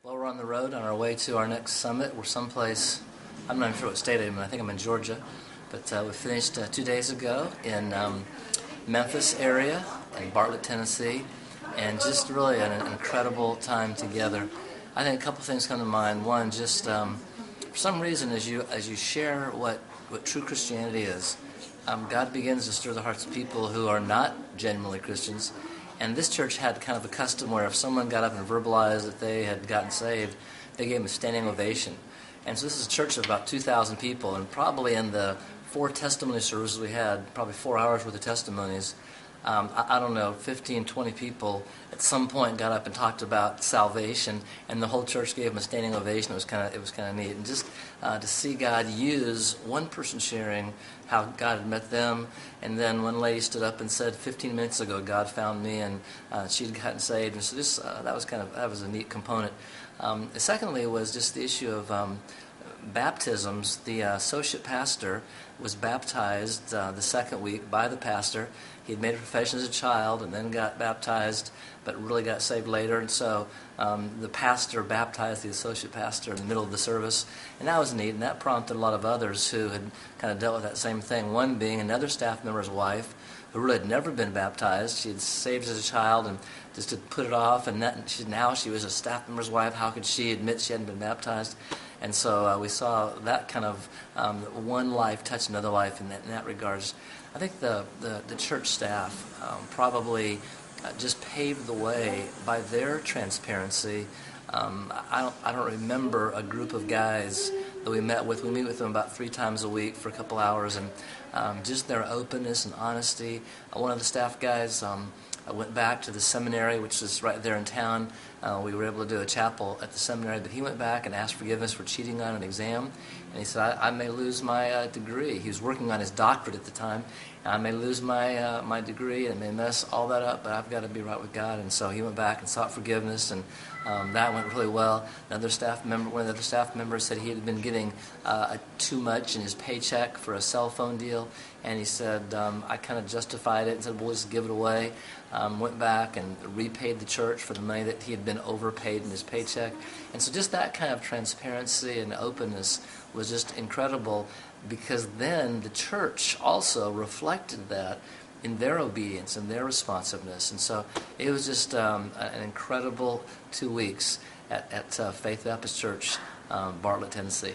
Well, we're on the road on our way to our next summit. We're someplace, I'm not even sure what state I'm in. I think I'm in Georgia. But we finished 2 days ago in Memphis area, in Bartlett, Tennessee, and just really an incredible time together. I think a couple things come to mind. One, just for some reason, as you share what true Christianity is, God begins to stir the hearts of people who are not genuinely Christians. And this church had kind of a custom where if someone got up and verbalized that they had gotten saved, they gave them a standing ovation. And so this is a church of about 2,000 people, and probably in the 4 testimony services we had, probably 4 hours worth of testimonies, I don't know, 15, 20 people at some point got up and talked about salvation, and the whole church gave them a standing ovation. It was kind of neat. And just to see God use one person sharing how God had met them, and then one lady stood up and said, 15 minutes ago, God found me, and she'd gotten saved. And so this, that was a neat component. Secondly was just the issue of baptisms. The associate pastor was baptized the second week by the pastor. He had made a profession as a child and then got baptized, but really got saved later. And so the pastor baptized the associate pastor in the middle of the service. And that was neat, and that prompted a lot of others who had kind of dealt with that same thing. One being another staff member's wife who really had never been baptized. She had saved as a child and just had put it off. And now she was a staff member's wife. How could she admit she hadn't been baptized? And so we saw that kind of one life touch another life in that regards. I think the church staff probably just paved the way by their transparency. I don't remember a group of guys that we met with. We meet with them about 3 times a week for a couple hours, and just their openness and honesty. One of the staff guys I went back to the seminary, which is right there in town. We were able to do a chapel at the seminary, but he went back and asked forgiveness for cheating on an exam. And he said, I may lose my degree. He was working on his doctorate at the time. I may lose my degree and it may mess all that up, but I've got to be right with God. And so he went back and sought forgiveness, and that went really well. One of the other staff members said he had been getting too much in his paycheck for a cell phone deal, and he said, I kind of justified it and said, we'll just give it away. Went back and repaid the church for the money that he had been overpaid in his paycheck. And so just that kind of transparency and openness was just incredible, because then the church also reflected that in their obedience and their responsiveness. And so it was just an incredible 2 weeks at Faith Baptist Church, Bartlett, Tennessee.